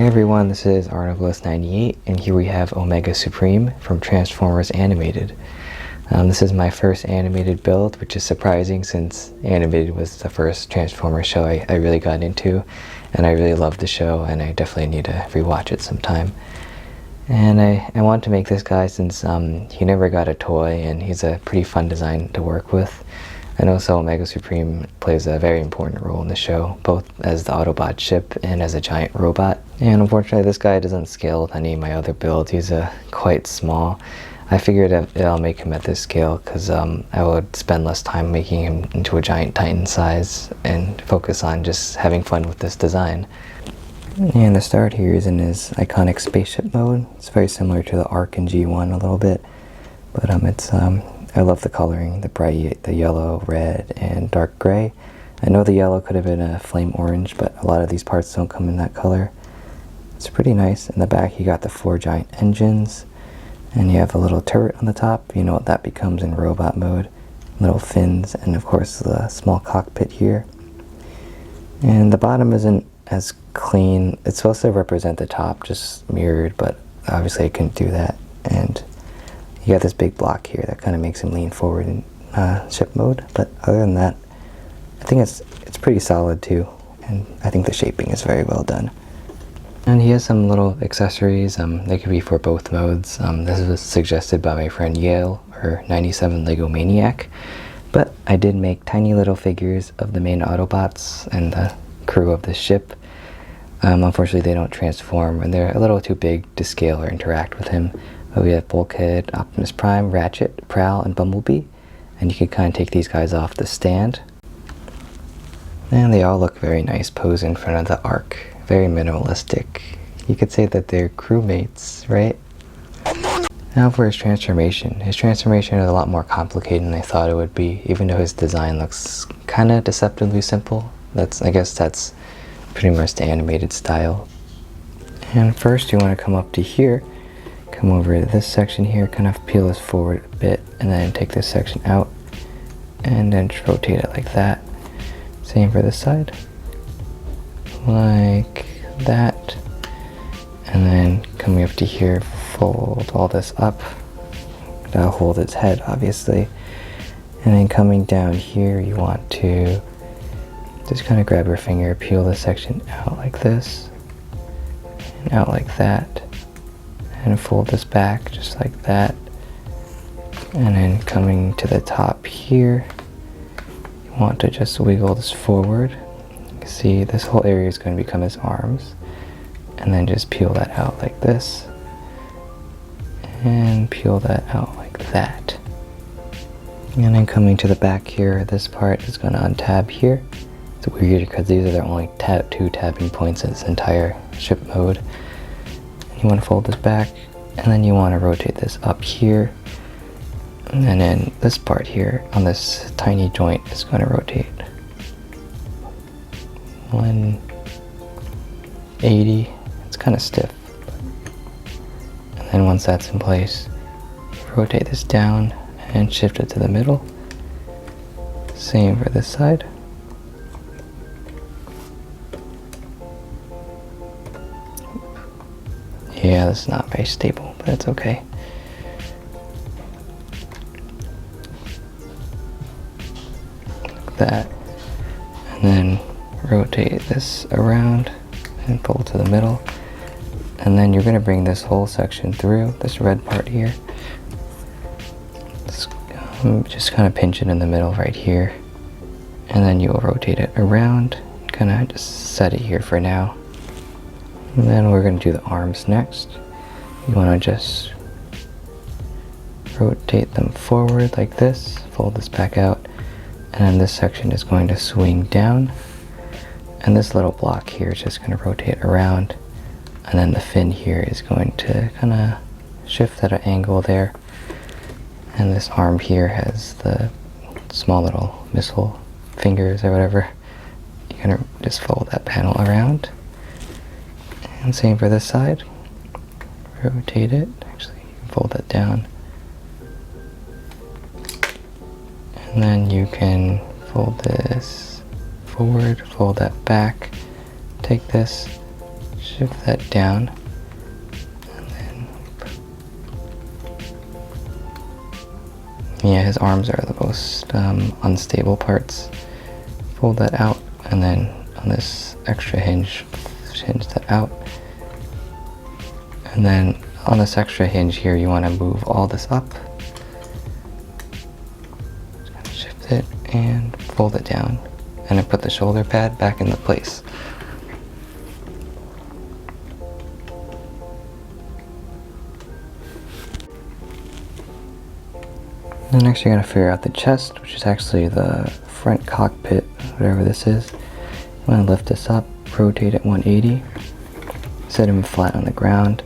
Hey everyone, this is Arnold98, and here we have Omega Supreme from Transformers Animated. This is my first animated build, which is surprising since animated was the first Transformers show I really got into, and I really love the show, and I definitely need to rewatch it sometime. And I wanted to make this guy since he never got a toy, and he's a pretty fun design to work with. And also Omega Supreme plays a very important role in the show, both as the Autobot ship and as a giant robot. And unfortunately this guy doesn't scale with any of my other builds. He's quite small. I figured I'll make him at this scale because I would spend less time making him into a giant Titan size and focus on just having fun with this design. And the start here is in his iconic spaceship mode. It's very similar to the Arc in G1 a little bit, but I love the coloring, the yellow, red, and dark gray. I know the yellow could have been a flame orange, but a lot of these parts don't come in that color. It's pretty nice. In the back you got the 4 giant engines, and you have a little turret on the top. You know what that becomes in robot mode. Little fins, and of course the small cockpit here. And the bottom isn't as clean. It's supposed to represent the top, just mirrored, but obviously I couldn't do that. And you got this big block here that kind of makes him lean forward in ship mode, but other than that, I think it's pretty solid too, and I think the shaping is very well done. And he has some little accessories. They could be for both modes. This was suggested by my friend Yale, or 97 Lego Maniac, but I did make tiny little figures of the main Autobots and the crew of the ship. Unfortunately they don't transform, and they're a little too big to scale or interact with him. But we have Bulkhead, Optimus Prime, Ratchet, Prowl, and Bumblebee. And you can kind of take these guys off the stand. And they all look very nice posed in front of the Ark. Very minimalistic. You could say that they're crewmates, right? Now for his transformation. His transformation is a lot more complicated than I thought it would be, even though his design looks kind of deceptively simple. I guess that's pretty much the animated style. And first you want to come up to here. Come over to this section here, kind of peel this forward a bit, and then take this section out, and then just rotate it like that. Same for this side, like that. And then coming up to here, fold all this up. That'll hold its head, obviously. And then coming down here, you want to just kind of grab your finger, peel this section out like this, and out like that. And fold this back just like that. And then coming to the top here, you want to just wiggle this forward. You can see this whole area is going to become his arms. And then just peel that out like this. And peel that out like that. And then coming to the back here, this part is going to untab here. It's weird because these are the only 2 tabbing points in this entire ship mode. You want to fold this back, and then you want to rotate this up here, and then this part here on this tiny joint is going to rotate 180. It's kind of stiff, and then once that's in place, rotate this down and shift it to the middle. Same for this side. Yeah, this is not very stable, but it's okay. Like that. And then rotate this around and fold to the middle. And then you're going to bring this whole section through, this red part here. Just kind of pinch it in the middle right here. And then you'll rotate it around, kind of just set it here for now. And then we're going to do the arms next. You want to just rotate them forward like this, fold this back out, and then this section is going to swing down. And this little block here is just going to rotate around, and then the fin here is going to kind of shift at an angle there. And this arm here has the small little missile fingers or whatever. You're going to just fold that panel around. And same for this side. Rotate it. Actually, you can fold that down. And then you can fold this forward, fold that back. Take this, shift that down, and then, yeah, his arms are the most unstable parts. Fold that out, and then on this extra hinge that out. And then on this extra hinge here, you want to move all this up. Just kind of shift it and fold it down, and then put the shoulder pad back into place. And next you're going to figure out the chest, which is actually the front cockpit, whatever this is. You want to lift this up, rotate it 180, set him flat on the ground,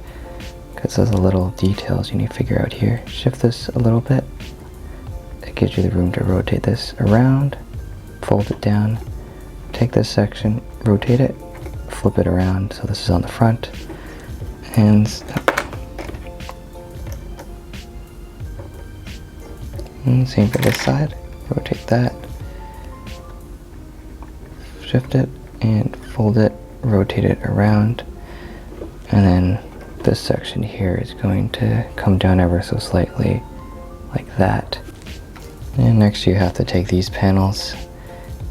because there's a little details you need to figure out here. Shift this a little bit. It gives you the room to rotate this around, fold it down, take this section, rotate it, flip it around so this is on the front, and snap. And same for this side. Rotate that, shift it, and fold it, rotate it around, and then this section here is going to come down ever so slightly, like that. And next you have to take these panels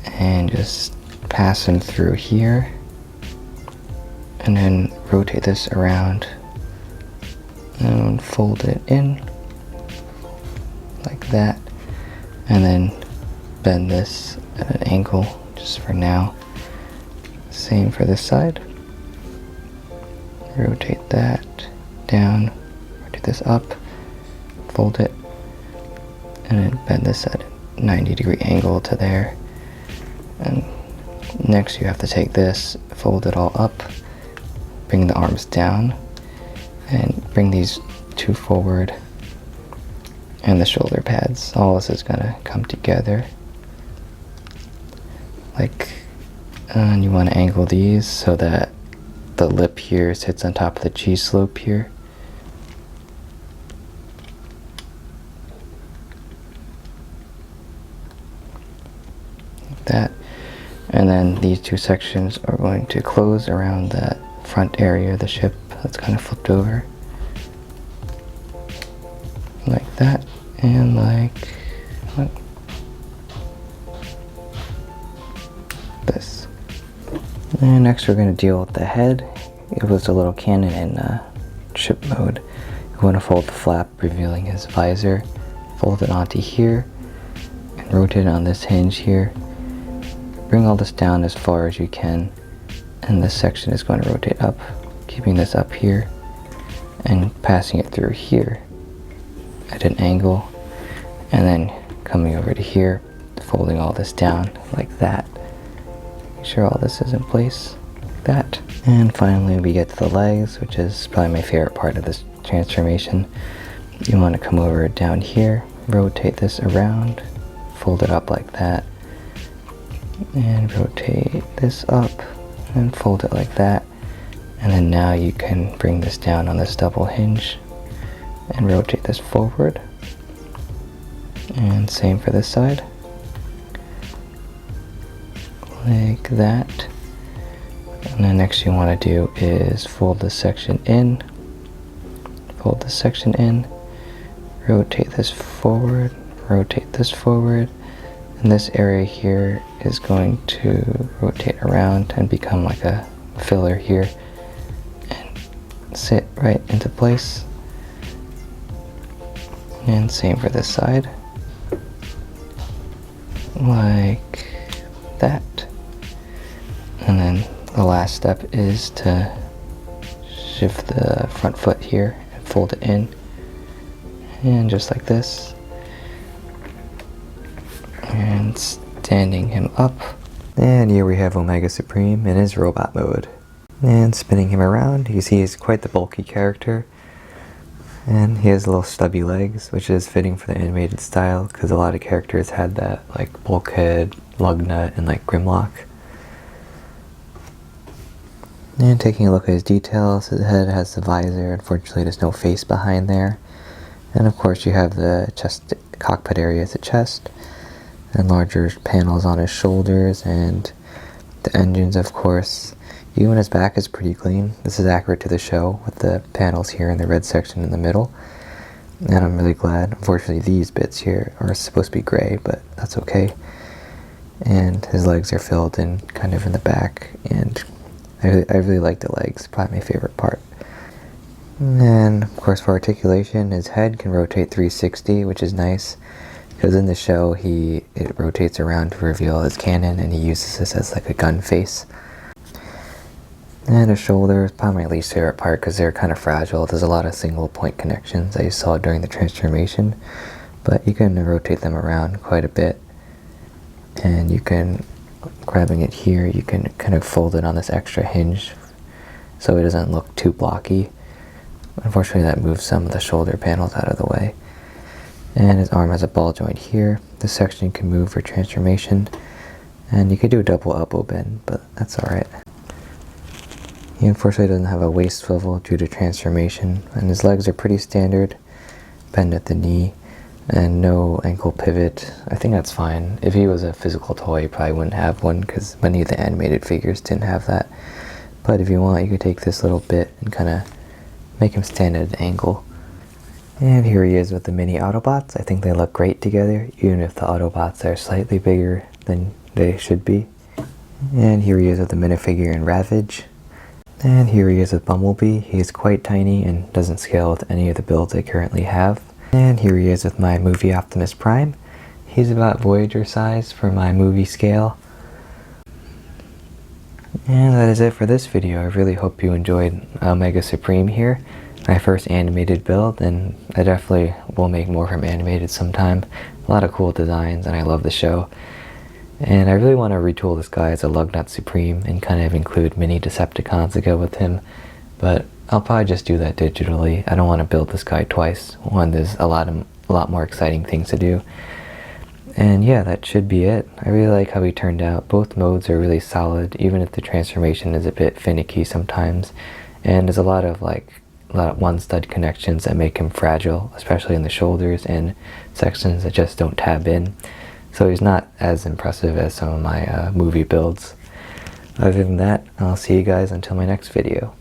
and just pass them through here, and then rotate this around and fold it in like that, and then bend this at an angle just for now. Same for this side. Rotate that down, rotate this up, fold it, and then bend this at a 90-degree angle to there. And next you have to take this, fold it all up, bring the arms down, and bring these two forward, and the shoulder pads. All this is gonna come together. And you want to angle these so that the lip here sits on top of the G-slope here. Like that. And then these two sections are going to close around that front area of the ship that's kind of flipped over. Like that, and like this. And next we're going to deal with the head. It was a little cannon in ship mode. You want to fold the flap, revealing his visor. Fold it onto here, and rotate it on this hinge here. Bring all this down as far as you can, and this section is going to rotate up, keeping this up here, and passing it through here at an angle, and then coming over to here, folding all this down like that. Make sure all this is in place, like that. And finally we get to the legs, which is probably my favorite part of this transformation. You want to come over down here, rotate this around, fold it up like that, and rotate this up and fold it like that. And then now you can bring this down on this double hinge and rotate this forward, and same for this side, like that. And then next you want to do is fold this section in, fold this section in, rotate this forward, rotate this forward, and this area here is going to rotate around and become like a filler here and sit right into place. And same for this side, like that. And then the last step is to shift the front foot here and fold it in, and just like this, and standing him up. And here we have Omega Supreme in his robot mode. And spinning him around, you see he's quite the bulky character. And he has little stubby legs, which is fitting for the animated style, because a lot of characters had that, like Bulkhead, Lugnut, and like Grimlock. And taking a look at his details, his head has the visor. Unfortunately, there's no face behind there. And of course, you have the chest cockpit area as a chest, and larger panels on his shoulders, and the engines, of course. Even his back is pretty clean. This is accurate to the show with the panels here and the red section in the middle. And I'm really glad. Unfortunately, these bits here are supposed to be gray, but that's okay. And his legs are filled in kind of in the back, and I really like the legs, probably my favorite part. And of course for articulation, his head can rotate 360, which is nice, because in the show it rotates around to reveal his cannon, and he uses this as like a gun face. And his shoulder is probably my least favorite part because they're kind of fragile. There's a lot of single point connections that you saw during the transformation, but you can rotate them around quite a bit. And you can, grabbing it here, you can kind of fold it on this extra hinge so it doesn't look too blocky. Unfortunately, that moves some of the shoulder panels out of the way. And his arm has a ball joint here. This section can move for transformation. And you could do a double elbow bend, but that's alright. He unfortunately doesn't have a waist swivel due to transformation, and his legs are pretty standard, bend at the knee, and no ankle pivot. I think that's fine. If he was a physical toy, he probably wouldn't have one, because many of the animated figures didn't have that. But if you want, you could take this little bit and kind of make him stand at an angle. And here he is with the mini Autobots. I think they look great together, even if the Autobots are slightly bigger than they should be. And here he is with the minifigure in Ravage. And here he is with Bumblebee. He is quite tiny and doesn't scale with any of the builds I currently have. And here he is with my movie Optimus Prime. He's about Voyager size for my movie scale. And that is it for this video. I really hope you enjoyed Omega Supreme here. My first animated build, and I definitely will make more from animated sometime. A lot of cool designs, and I love the show. And I really want to retool this guy as a Lugnut Supreme and kind of include mini Decepticons to go with him. But I'll probably just do that digitally. I don't want to build this guy twice. One, there's a lot more exciting things to do. And yeah, that should be it. I really like how he turned out. Both modes are really solid, even if the transformation is a bit finicky sometimes. And there's a lot of one stud connections that make him fragile, especially in the shoulders and sections that just don't tab in. So he's not as impressive as some of my movie builds. Other than that, I'll see you guys until my next video.